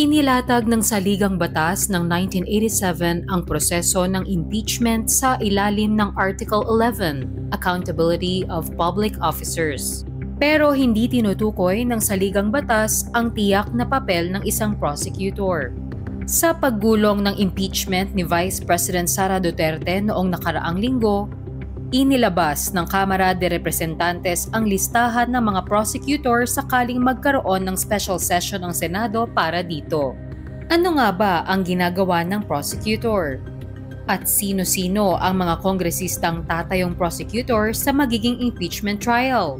Inilatag ng saligang batas ng 1987 ang proseso ng impeachment sa ilalim ng Article 11, Accountability of Public Officers. Pero hindi tinutukoy ng saligang batas ang tiyak na papel ng isang prosecutor. Sa paggulong ng impeachment ni Vice President Sara Duterte noong nakaraang linggo, inilabas ng Kamara de Representantes ang listahan ng mga prosecutor sakaling magkaroon ng special session ng Senado para dito. Ano nga ba ang ginagawa ng prosecutor? At sino-sino ang mga kongresistang tatayong prosecutor sa magiging impeachment trial?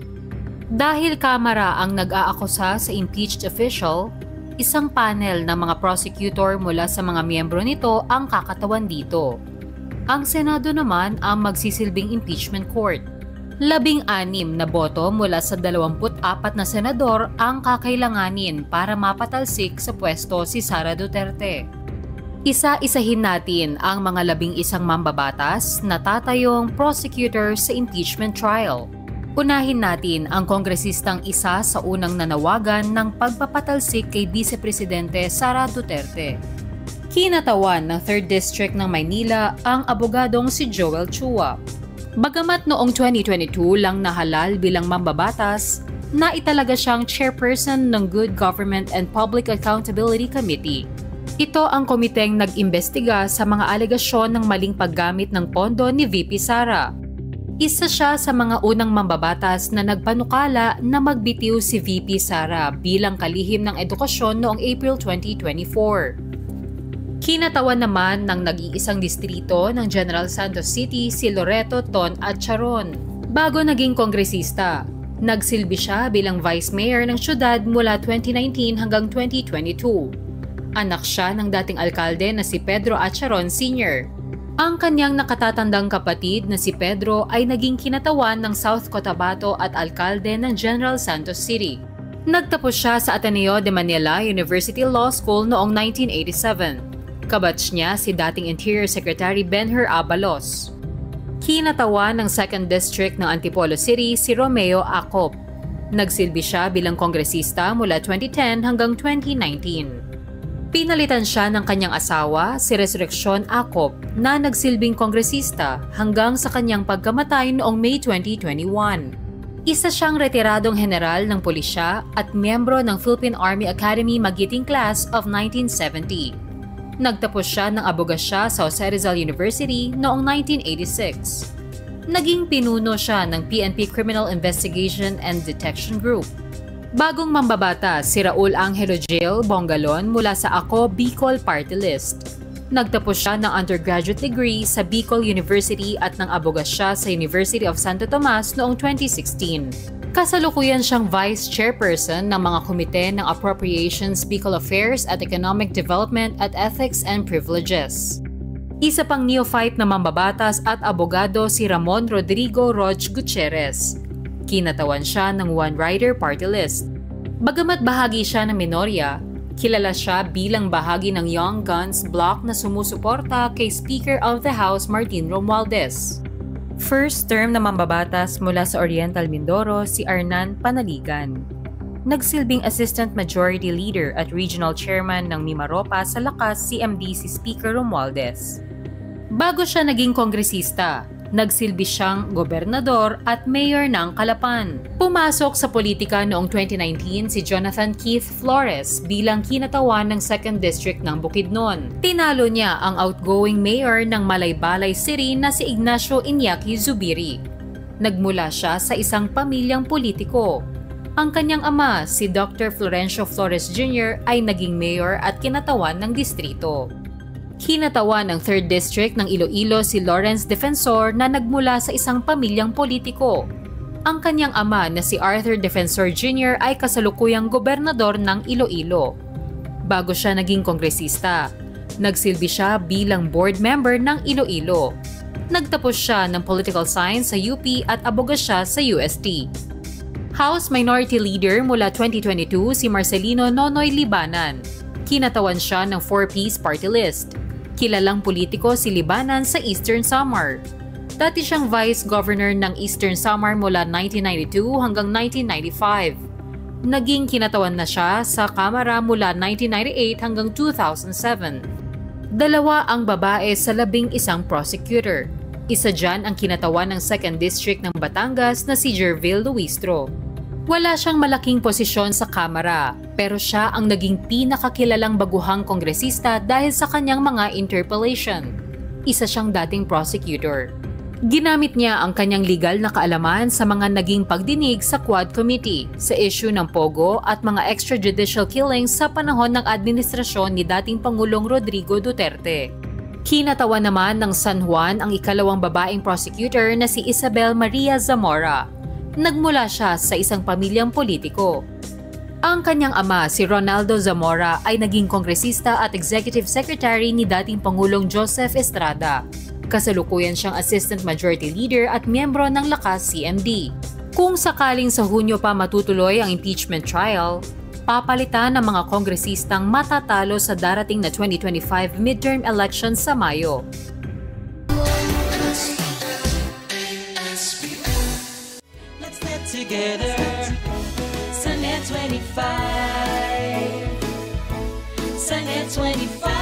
Dahil Kamara ang nag-aakusa sa impeached official, isang panel ng mga prosecutor mula sa mga miyembro nito ang kakatawan dito. Ang Senado naman ang magsisilbing impeachment court. 16 na boto mula sa 24 na senador ang kakailanganin para mapatalsik sa pwesto si Sara Duterte. Isa-isahin natin ang mga 11 mambabatas na tatayong prosecutor sa impeachment trial. Unahin natin ang kongresistang isa sa unang nanawagan ng pagpapatalsik kay Vice Presidente Sara Duterte. Kinatawan ng 3rd District ng Maynila ang abogadong si Joel Chua. Bagamat noong 2022 lang nahalal bilang mambabatas, naitalaga siyang chairperson ng Good Government and Public Accountability Committee. Ito ang komiteng nag-imbestiga sa mga alegasyon ng maling paggamit ng pondo ni VP Sara. Isa siya sa mga unang mambabatas na nagpanukala na magbitiw si VP Sara bilang kalihim ng edukasyon noong April 2024. Kinatawan naman ng nag-iisang distrito ng General Santos City si Loreto Ton at Charon. Bago naging kongresista, nagsilbi siya bilang vice mayor ng syudad mula 2019 hanggang 2022. Anak siya ng dating alkalde na si Pedro Acharon Sr. Ang kanyang nakatatandang kapatid na si Pedro ay naging kinatawan ng South Cotabato at alkalde ng General Santos City. Nagtapos siya sa Ateneo de Manila University Law School noong 1987. Kabatch niya si dating Interior Secretary Benher Abalos. Kinatawan ng 2nd District ng Antipolo City si Romeo Acop. Nagsilbi siya bilang kongresista mula 2010 hanggang 2019. Pinalitan siya ng kanyang asawa, si Resurrection Acop, na nagsilbing kongresista hanggang sa kanyang pagkamatay noong May 2021. Isa siyang retiradong general ng pulisya at miyembro ng Philippine Army Academy Magiting Class of 1970. Nagtapos siya ng abogasya sa Jose Rizal University noong 1986. Naging pinuno siya ng PNP Criminal Investigation and Detection Group. Bagong mambabata si Raul Angelo Gil Bongalon mula sa Ako Bicol Party List. Nagtapos siya ng undergraduate degree sa Bicol University at ng abogasya sa University of Santo Tomas noong 2016. Kasalukuyan siyang Vice Chairperson ng mga komite ng Appropriations, Bicol Affairs at Economic Development at Ethics and Privileges. Isa pang neophyte na mambabatas at abogado si Ramon Rodrigo Roch Gutierrez. Kinatawan siya ng One Rider Party List. Bagamat bahagi siya ng minorya, kilala siya bilang bahagi ng Young Guns bloc na sumusuporta kay Speaker of the House Martin Romualdez. First term na mambabatas mula sa Oriental Mindoro si Arnan Panaligan. Nagsilbing Assistant Majority Leader at Regional Chairman ng Mimaropa sa Lakas CMD si Speaker Romualdez. Bago siya naging kongresista, nagsilbi siyang gobernador at mayor ng Calapan. Pumasok sa politika noong 2019 si Jonathan Keith Flores bilang kinatawan ng 2nd District ng Bukidnon. Tinalo niya ang outgoing mayor ng Malaybalay City na si Ignacio Iñaki Zubiri. Nagmula siya sa isang pamilyang politiko. Ang kanyang ama, si Dr. Florencio Flores Jr. ay naging mayor at kinatawan ng distrito. Kinatawan ng 3rd District ng Iloilo si Lawrence Defensor na nagmula sa isang pamilyang politiko. Ang kanyang ama na si Arthur Defensor Jr. ay kasalukuyang gobernador ng Iloilo. Bago siya naging kongresista, nagsilbi siya bilang board member ng Iloilo. Nagtapos siya ng Political Science sa UP at abogasya sa UST. House Minority Leader mula 2022 si Marcelino Nonoy Libanan. Kinatawan siya ng 4-piece party list. Kilalang politiko si Libanan sa Eastern Samar. Dati siyang Vice Governor ng Eastern Samar mula 1992 hanggang 1995. Naging kinatawan na siya sa Kamara mula 1998 hanggang 2007. Dalawa ang babae sa 11 prosecutor. Isa dyan ang kinatawan ng 2nd District ng Batangas na si Jervil Luistro. Wala siyang malaking posisyon sa Kamara, pero siya ang naging pinakakilalang baguhang kongresista dahil sa kanyang mga interpellation. Isa siyang dating prosecutor. Ginamit niya ang kanyang legal na kaalaman sa mga naging pagdinig sa Quad Committee sa issue ng Pogo at mga extrajudicial killings sa panahon ng administrasyon ni dating Pangulong Rodrigo Duterte. Kinatawan naman ng San Juan ang ikalawang babaeng prosecutor na si Isabel Maria Zamora. Nagmula siya sa isang pamilyang politiko. Ang kanyang ama, si Ronaldo Zamora, ay naging kongresista at executive secretary ni dating Pangulong Joseph Estrada. Kasalukuyan siyang assistant majority leader at miyembro ng Lakas CMD. Kung sakaling sa Hunyo pa matutuloy ang impeachment trial, papalitan ng mga kongresistang matatalo sa darating na 2025 midterm election sa Mayo. Together, Sunnet 25, Sunnet 25.